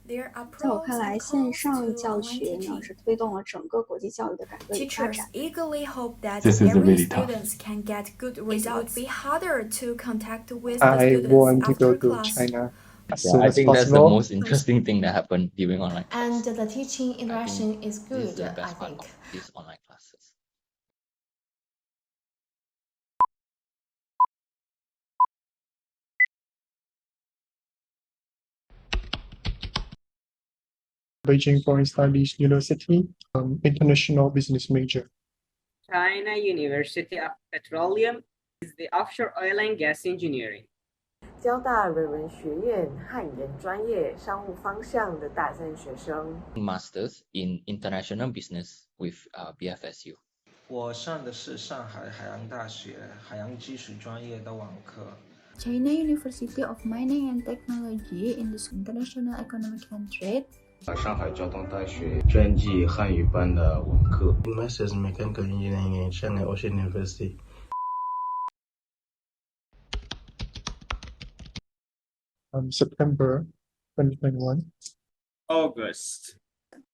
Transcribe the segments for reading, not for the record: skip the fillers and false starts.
There are 在我 pros 看来， and 线 cons 上 to 教 online 学呢 teaching. 是推动了整个国际教育的改革与发 Teachers 展。 eagerly hope that This is every really tough. student can get good results. It would be harder to contact with the I students want to go after to class. China as Yeah, soon I as think that's the possible. most interesting thing that happened during online And class. the teaching interaction is This good, is the I best part think. of these online classes. Beijing Foreign Studies University, international business major. China University of Petroleum is the offshore oil and gas engineering. 交大人文学院汉研专业商务方向的大三学生。 Masters in International Business with BFSU. 我上的是上海海洋大学海洋技术专业的网课。 China University of Mining and Technology in the International Economic and Trade. 上海交通大学专技汉语班的网课。 Masters in Mechanical Engineering in Shanghai Ocean University. September 2021. August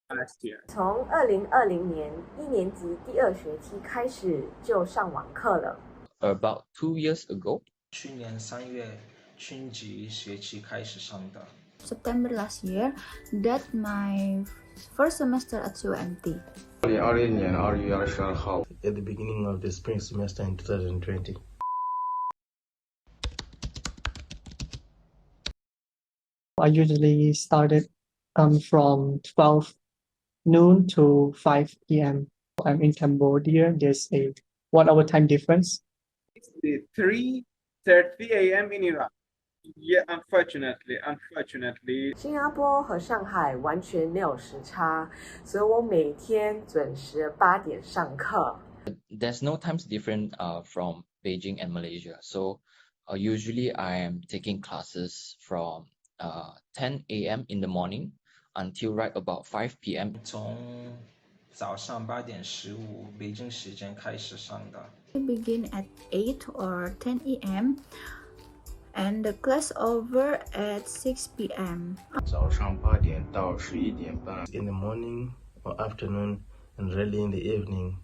last year. 从2020年1年级第2学期开始就上网课了。 About 2 years ago. 去年3月春季学期开始上的。 September last year, that's my first semester at CUMT. 2020年2月22号 At the beginning of the spring semester in 2020. I usually started from 12 noon to 5 p.m. I'm in Cambodia. There's a 1 hour time difference. It's 3:30 a.m. in Iran. Yeah, unfortunately. 新加坡和上海完全没有时差，所以我每天准时8点上课。 There's no times different from Beijing and Malaysia. So usually I am taking classes from 10 a.m. in the morning until right about 5 p.m. 从早上8点15北京时间开始上的。 We begin at 8 or 10 a.m. and the class over at 6 p.m. 早上8点到11点半 In the morning or afternoon and rarely in the evening.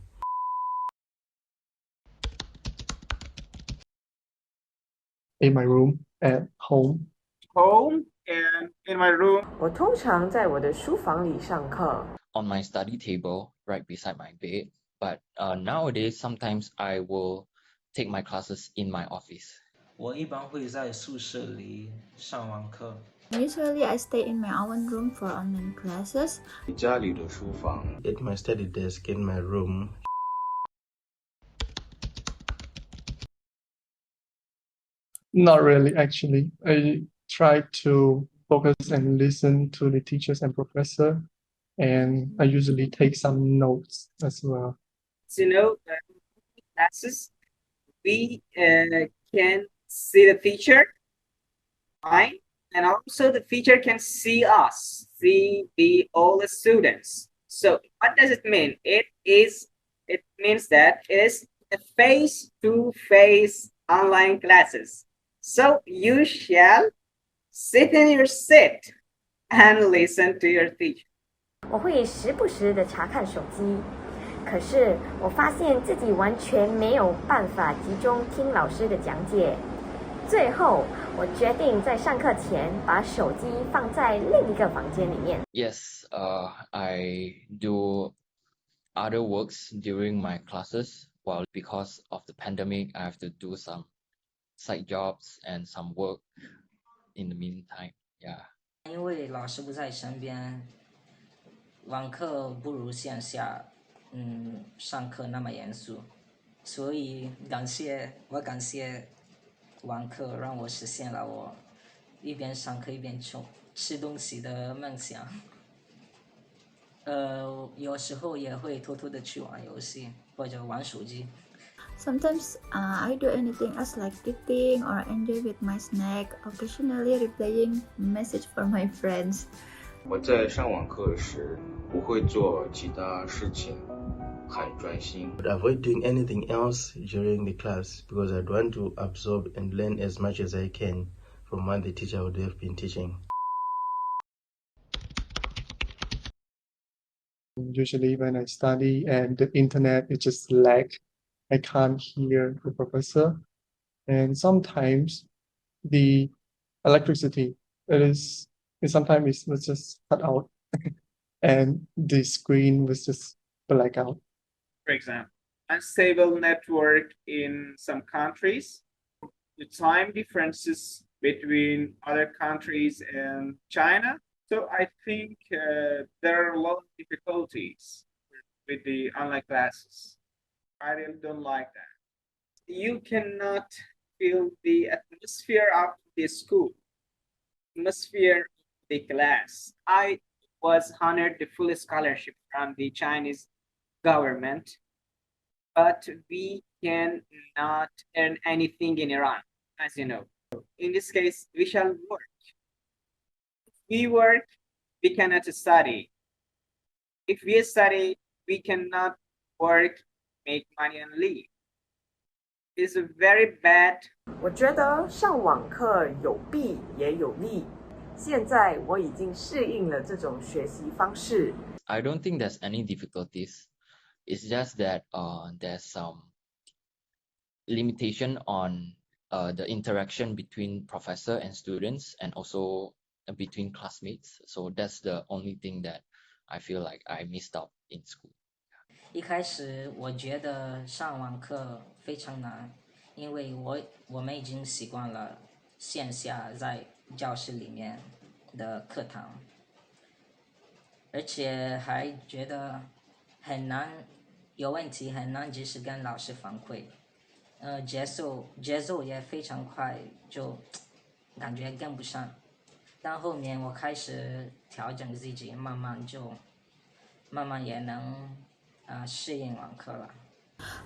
In my room at home. Home and in my room. 我通常在我的书房里上课。 On my study table right beside my bed. But nowadays sometimes I will take my classes in my office. 我一般会在宿舍里上网课。 Usually I stay in my own room for online classes. 家里的书房 At my study desk in my room. Not really, actually. I try to focus and listen to the teachers and professor, and I usually take some notes as well. So, classes, we can see the teacher, right? And also the teacher can see us, see all the students. So what does it mean? It means that it is a face-to-face online classes. So you shall sit in your seat and listen to your teacher. 我会时不时的查看手机，可是我发现自己完全没有办法集中听老师的讲解。最后，我决定在上课前把手机放在另一个房间里面。Yes, I do other works during my classes. Well, because of the pandemic, I have to do some side jobs and some work in the meantime. Yeah. 因为老师不在身边，网课不如线下，上课那么严肃，所以我感谢网课，让我实现了我一边上课一边吃东西的梦想。有时候也会偷偷的去玩游戏或者玩手机。Sometimes I do anything else like eating or enjoy with my snack, occasionally replying message for my friends. 我在上网课时不会做其他事情，很专心。 But avoid doing anything else during the class because I'd want to absorb and learn as much as I can from what the teacher would have been teaching. Usually when I study and the internet it just lag, I can't hear the professor. And sometimes the electricity it sometimes was just cut out and the screen was just black out. For example, unstable network in some countries, the time differences between other countries and China. So I think there are a lot of difficulties with the online classes. I really don't like that. You cannot feel the atmosphere of the school, atmosphere of the class. I was honored the full scholarship from the Chinese government, but we cannot earn anything in Iran, as you know. In this case, we shall work. If we work, we cannot study. If we study, we cannot work, make money and live. It's very bad. 我觉得上网课有弊也有利，现在我已经适应了这种学习方式。I don't think there's any difficulties. It's just that there's some limitation on the interaction between professor and students and also between classmates. So that's the only thing that I feel like I missed out in school. 一开始我觉得上网课非常难，因为我们已经习惯了线下在教室里面的课堂，而且还觉得很难，有问题很难及时跟老师反馈，节奏也非常快，就感觉跟不上。但后面我开始调整自己，慢慢也能适应网课了。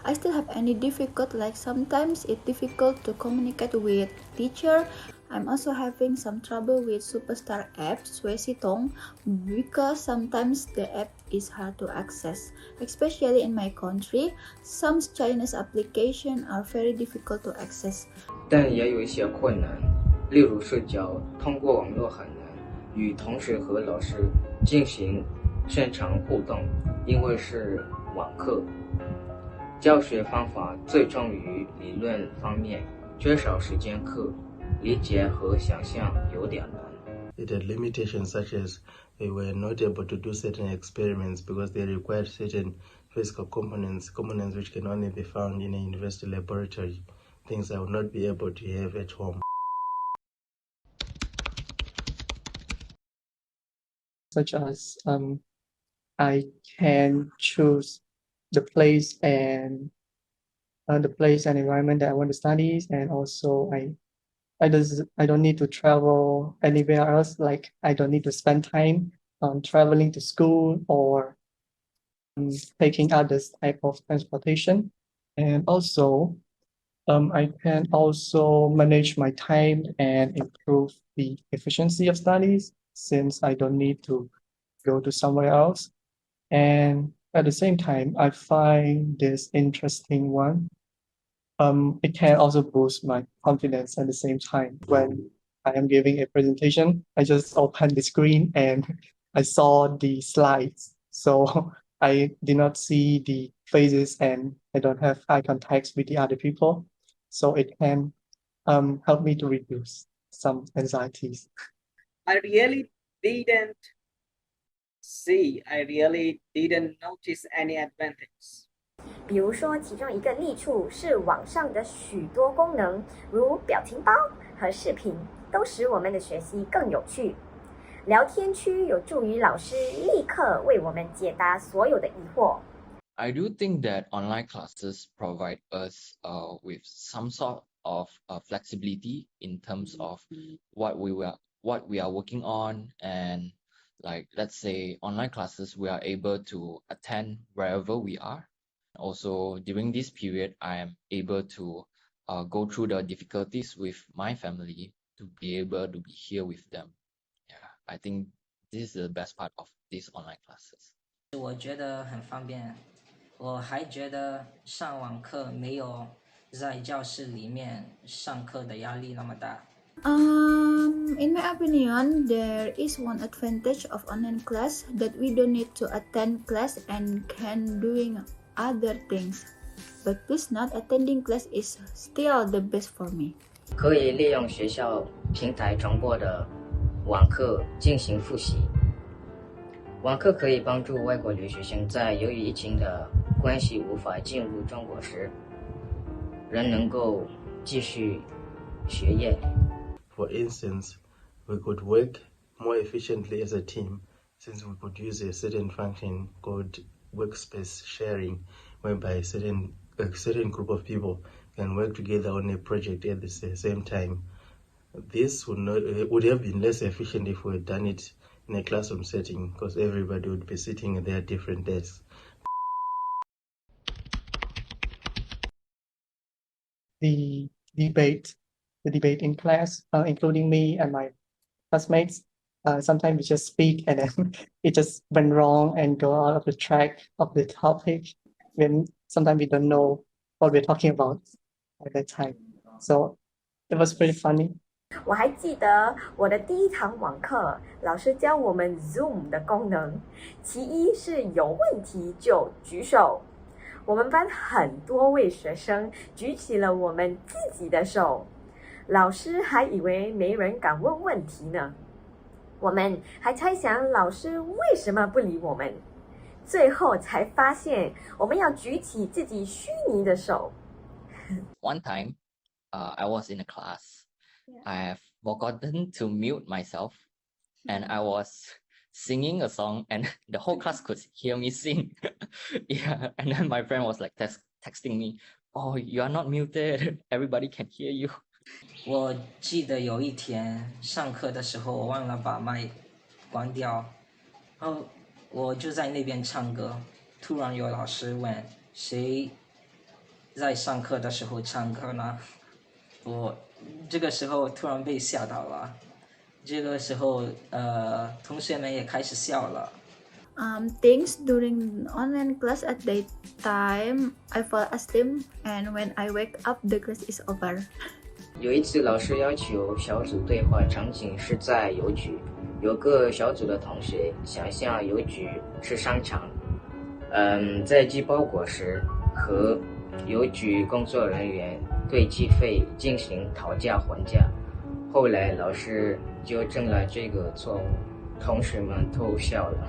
I still have any difficult, like sometimes it's difficult to communicate with teacher. I'm also having some trouble with Superstar app, Suesitong, because sometimes the app is hard to access, especially in my country. Some Chinese applications are very difficult to access. 但也有一些困难，例如社交，通过网络很难与同学和老师进行现场互动，因为是网课。教学方法最重于理论方面，缺少实践课，理解和想象有点难。It had limitations such as they were not able to do certain experiments because they required certain physical components which can only be found in a university laboratory, things I would not be able to have at home. Such as I can choose the place and environment that I want to study, and also I don't need to travel anywhere else. Like I don't need to spend time on traveling to school or taking other type of transportation. And also, I can also manage my time and improve the efficiency of studies since I don't need to go to somewhere else. And at the same time, I find this interesting one. It can also boost my confidence at the same time. When I am giving a presentation, I just open the screen and I saw the slides. So I did not see the faces and I don't have eye contact with the other people. So it can help me to reduce some anxieties. I really didn't notice any advantage. 比如说，其中一个利处是网上的许多功能，如表情包和视频，都使我们的学习更有趣。聊天区有助于老师立刻为我们解答所有的疑惑。I do think that online classes provide us with some sort of flexibility in terms of what we are working on, and like let's say online classes we are able to attend wherever we are. Also during this period I am able to go through the difficulties with my family to be able to be here with them. Yeah, I think this is the best part of these online classes. 我觉得很方便，我还觉得上网课没有在教室里面上课的压力那么大。In my opinion, there is one advantage of online class that we don't need to attend class and can doing other things. But please not attending class is still the best for me. 可以利用学校平台传播的网课进行复习。网课可以帮助外国留学生在由于疫情的关系无法进入中国时，仍能够继续学业。For instance, we could work more efficiently as a team since we could use a certain function called workspace sharing, whereby a certain group of people can work together on a project at the same time. This would have been less efficient if we had done it in a classroom setting, because everybody would be sitting at their different desks. The debate in class, including me and my classmates, sometimes we just speak and then it just went wrong and go out of the track of the topic when sometimes we don't know what we're talking about at that time. So it was pretty funny. 我还记得我的第一堂网课，老师教我们 Zoom 的功能，其一是有问题就举手。我们班很多位学生举起了我们自己的手，老师还以为没人敢问问题呢。我们还猜想老师为什么不理我们，最后才发现我们要举起自己虚拟的手。One time, I was in a class. I have forgotten to mute myself, and I was singing a song, and the whole class could hear me sing. Yeah, and then my friend was like texting me, "Oh, you are not muted. Everybody can hear you." 我记得有一天上课的时候，我忘了把麦关掉，然后我就在那边唱歌，突然有老师问谁在上课的时候唱歌呢？我这个时候突然被吓到了，这个时候同学们也开始笑了。Things during online class at that time, I fall asleep, and when I wake up, the class is over. 有一次老师要求小组对话场景是在邮局，有个小组的同学想象邮局是商场，在寄包裹时和邮局工作人员对计费进行讨价还价，后来老师纠正了这个错误，同学们都笑了。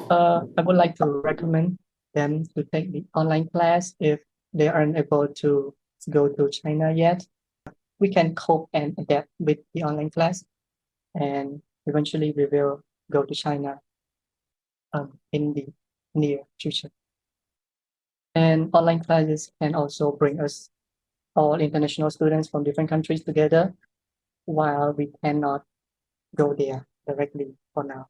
I would like to recommend them to take the online class if they aren't able to go to China yet. We can cope and adapt with the online class, and eventually we will go to China in the near future. And online classes can also bring us all international students from different countries together, while we cannot go there directly for now.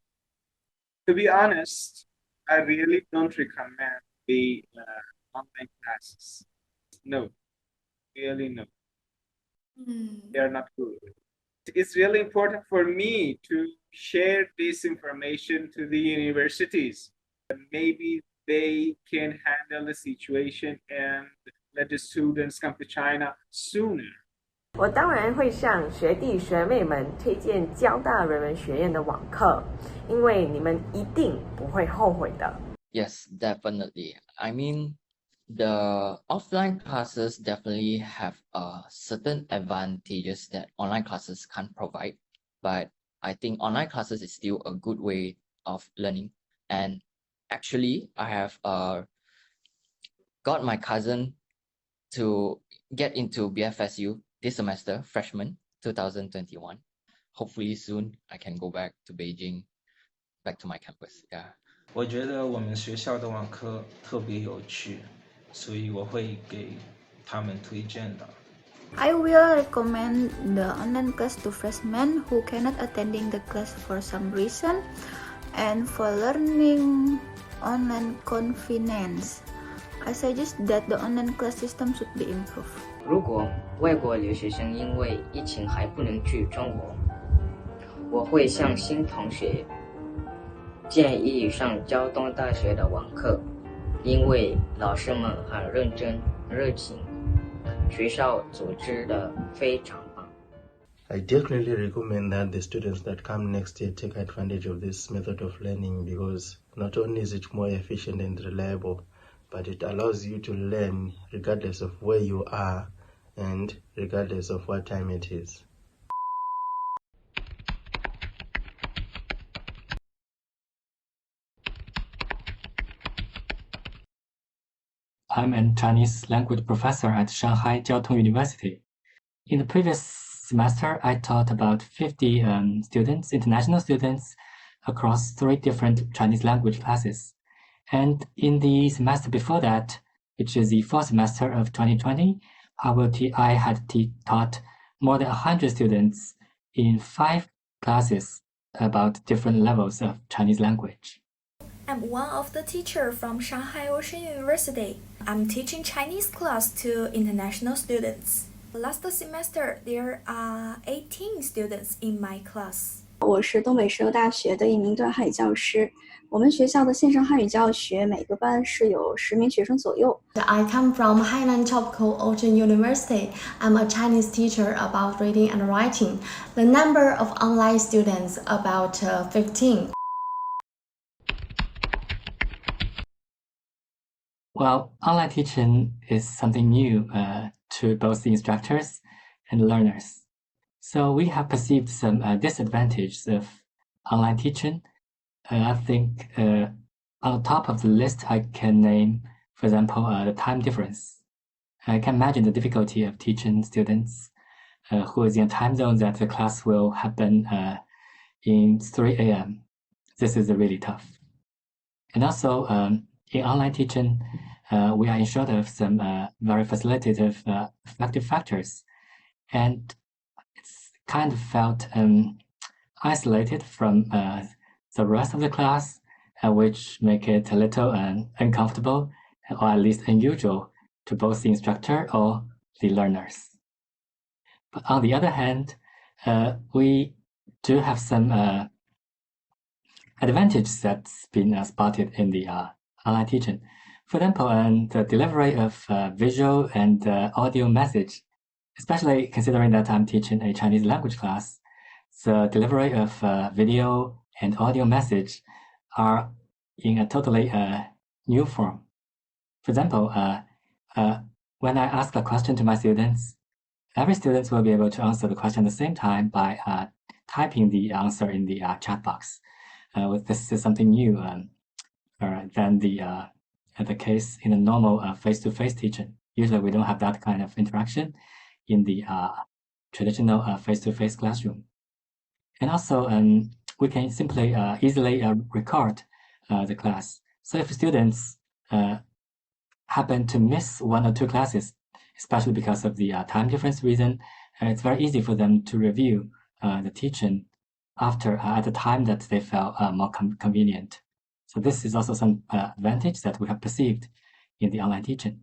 To be honest, I really don't recommend the online classes. No, really no. They are not good. It's really important for me to share this information to the universities. Maybe they can handle the situation and let the students come to China sooner. 我当然会向学弟学妹们推荐交大人文学院的网课，因为你们一定不会后悔的。Yes, definitely. I mean, the offline classes definitely have certain advantages that online classes can't provide, but I think online classes is still a good way of learning. And actually, I have got my cousin to get into BFSU this semester, freshman 2021. Hopefully soon I can go back to Beijing, back to my campus. Yeah. 我觉得我们学校的网课特别有趣，所以我会给他们推荐的。I will recommend the online class to freshmen who cannot attending the class for some reason, and for learning online convenience, I suggest that the online class system should be improved. 如果外国留学生因为疫情还不能去中国，我会向新同学建议上交通大学的网课，因为老师们很认真、热情，学校组织的非常棒。I definitely recommend that the students that come next year take advantage of this method of learning, because not only is it more efficient and reliable, but it allows you to learn regardless of where you are and regardless of what time it is. I'm a Chinese language professor at Shanghai Jiao Tong University. In the previous semester, I taught about 50 students, international students, across 3 different Chinese language classes. And in the semester before that, which is the fall semester of 2020, I had taught more than 100 students in 5 classes about different levels of Chinese language. I'm one of the teachers from Shanghai Ocean University. I'm teaching Chinese class to international students. Last semester, there are 18 students in my class. 我是东北石油大学的一名端汉语教师。我们学校的线上汉语教学，每个班是有10名学生左右。I come from Hainan Tropical Ocean University. I'm a Chinese teacher about reading and writing. The number of online students about 15. Well, online teaching is something new to both the instructors and learners. So we have perceived some disadvantages of online teaching. I think on top of the list, I can name, for example, the time difference. I can imagine the difficulty of teaching students who is in a time zone that the class will happen in 3 a.m. This is really tough. And also, in online teaching, we are ensured of some very facilitative effective factors, and it's kind of felt isolated from the rest of the class, which make it a little uncomfortable, or at least unusual to both the instructor or the learners. But on the other hand, we do have some advantages that's been spotted in the online teaching. For example, the delivery of visual and audio message, especially considering that I'm teaching a Chinese language class, the delivery of video and audio message are in a totally new form. For example, when I ask a question to my students, every student will be able to answer the question at the same time by typing the answer in the chat box. This is something new than the case in a normal face-to-face teaching. Usually we don't have that kind of interaction in the traditional face-to-face classroom. And also, we can simply easily record the class. So if students happen to miss 1 or 2 classes, especially because of the time difference reason, it's very easy for them to review the teaching after at the time that they felt more convenient. So this is also some advantage that we have perceived in the online teaching.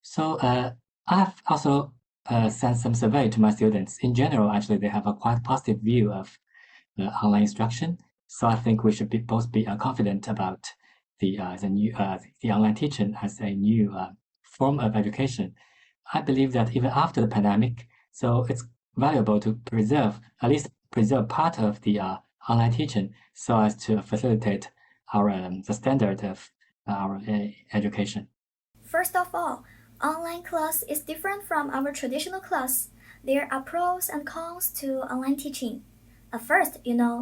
So I have also sent some survey to my students. In general, actually, they have a quite positive view of the online instruction. So I think we should both be confident about the online teaching as a new form of education. I believe that even after the pandemic, so it's valuable to at least preserve part of the online teaching so as to facilitate the standard of our education. First of all, online class is different from our traditional class. There are pros and cons to online teaching. At first,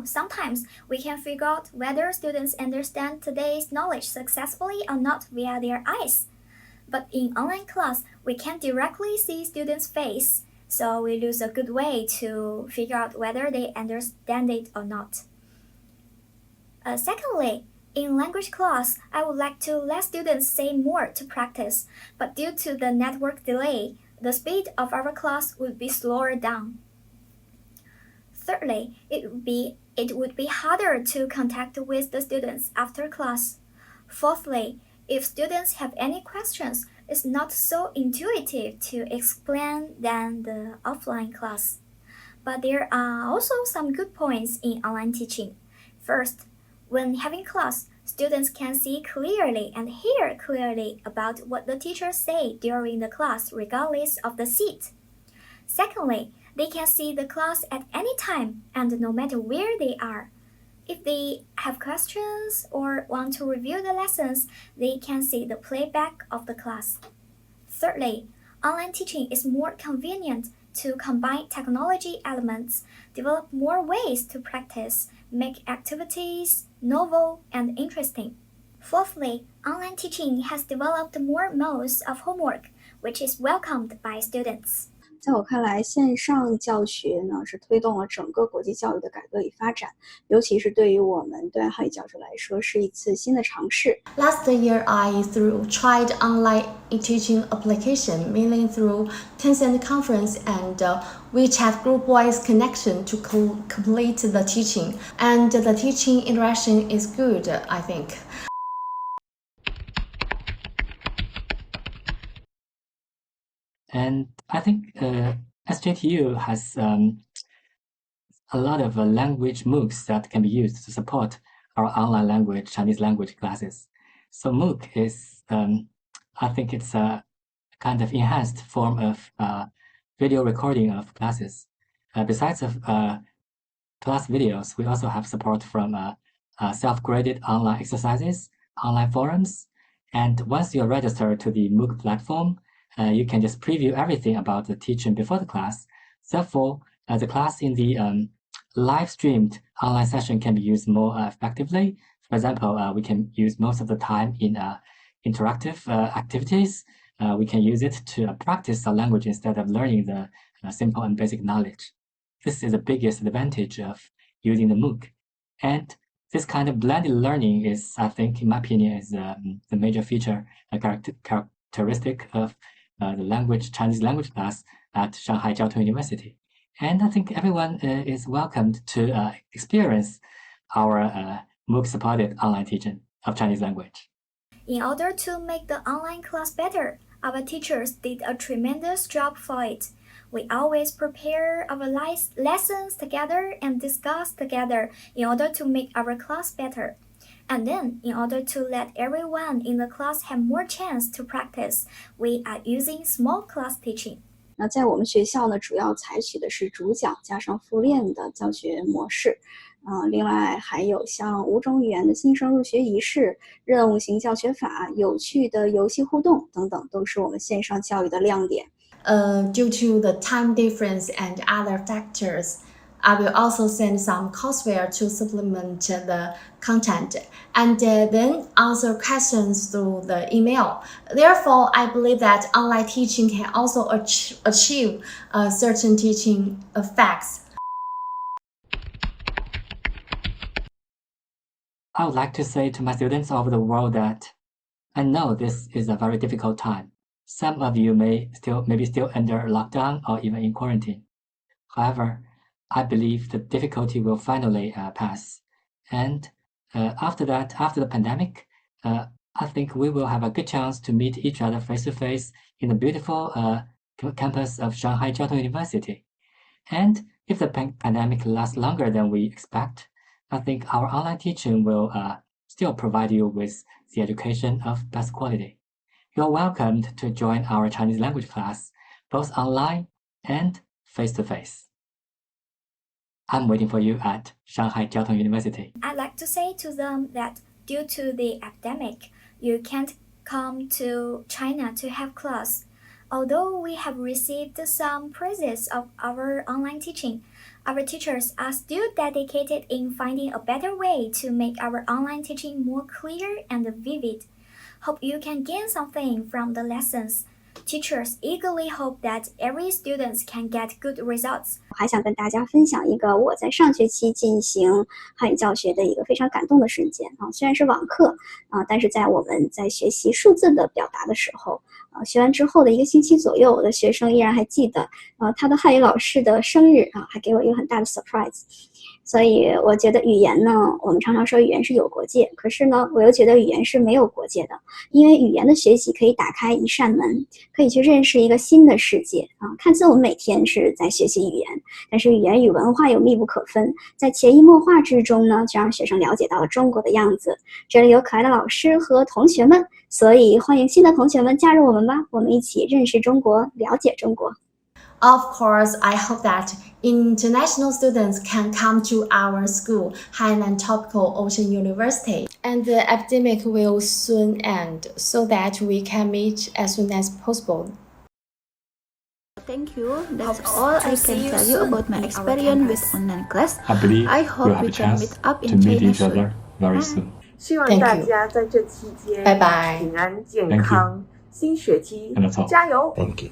sometimes we can figure out whether students understand today's knowledge successfully or not via their eyes. But in online class, we can't directly see students' face, so we lose a good way to figure out whether they understand it or not. Secondly, in language class, I would like to let students say more to practice, but due to the network delay, the speed of our class would be slower down. Thirdly, it would be harder to contact with the students after class. Fourthly, if students have any questions, it's not so intuitive to explain than the offline class. But there are also some good points in online teaching. First, when having class, Students can see clearly and hear clearly about what the teachers say during the class regardless of the seat. Secondly, they can see the class at any time and no matter where they are. If they have questions or want to review the lessons, they can see the playback of the class. Thirdly, online teaching is more convenient to combine technology elements, develop more ways to practice, make activities novel and interesting. Fourthly, online teaching has developed more modes of homework, which is welcomed by students. 在我看来，线上教学呢是推动了整个国际教育的改革与发展，尤其是对于我们对汉语教学来说是一次新的尝试。Last year, I tried online teaching application, mainly through Tencent conference and WeChat group voice connection to complete the teaching. And the teaching interaction is good, I think. And I think SJTU has a lot of language MOOCs that can be used to support our online language, Chinese language classes. So MOOC is, I think it's a kind of enhanced form of video recording of classes. Besides of class videos, we also have support from self-graded online exercises, online forums, and once you're registered to the MOOC platform, you can just preview everything about the teaching before the class. Therefore, the class in the live streamed online session can be used more effectively. For example, we can use most of the time in interactive activities. We can use it to practice the language instead of learning the simple and basic knowledge. This is the biggest advantage of using the MOOC. And this kind of blended learning is, I think, in my opinion, is the major feature, characteristic of the Chinese language class at Shanghai Jiao Tong University. And I think everyone is welcomed to experience our MOOC-supported online teaching of Chinese language. In order to make the online class better, our teachers did a tremendous job for it. We always prepare our lessons together and discuss together in order to make our class better. And then, in order to let everyone in the class have more chance to practice, we are using small class teaching. 那在我们学校呢，主要采取的是主讲加上复练的教学模式。另外还有像5种语言的新生入学仪式、任务型教学法、有趣的游戏互动等等，都是我们线上教育的亮点。Due to the time difference and other factors, I will also send some courseware to supplement the content and then answer questions through the email. Therefore, I believe that online teaching can also achieve certain teaching effects. I would like to say to my students all over the world that I know this is a very difficult time. Some of you may be still under lockdown or even in quarantine. However, I believe the difficulty will finally pass. And after that, after the pandemic, I think we will have a good chance to meet each other face-to-face in the beautiful campus of Shanghai Jiao Tong University. And if the pandemic lasts longer than we expect, I think our online teaching will still provide you with the education of best quality. You're welcomed to join our Chinese language class, both online and face-to-face. I'm waiting for you at Shanghai Jiao Tong University. I'd like to say to them that due to the epidemic, you can't come to China to have class. Although we have received some praises of our online teaching, our teachers are still dedicated in finding a better way to make our online teaching more clear and vivid. Hope you can gain something from the lessons. Teachers eagerly hope that every student can get good results. 我还想跟大家分享一个我在上学期进行汉语教学的一个非常感动的瞬间啊，虽然是网课啊，但是在我们在学习数字的表达的时候，学完之后的1个星期左右，我的学生依然还记得，他的汉语老师的生日还给我一个很大的 surprise。所以我觉得语言呢，我们常常说语言是有国界，可是呢，我又觉得语言是没有国界的，因为语言的学习可以打开一扇门，可以去认识一个新的世界看似我们每天是在学习语言，但是语言与文化又密不可分，在潜移默化之中呢，就让学生了解到了中国的样子。这里有可爱的老师和同学们，所以欢迎新的同学们加入我们吧，我们一起认识中国，了解中国。Of course, I hope that international students can come to our school, Hainan Tropical Ocean University, and the epidemic will soon end so that we can meet as soon as possible. Thank you. That's all I can tell you about my experience with online class. I believe I we'll hope have we a can chance meet up to in meet China each soon. other very soon. 希望 Thank 大 you. 家在这期间 Bye bye. 平安健 Thank you. 康，新学期 And that's all. 加油！ Thank you.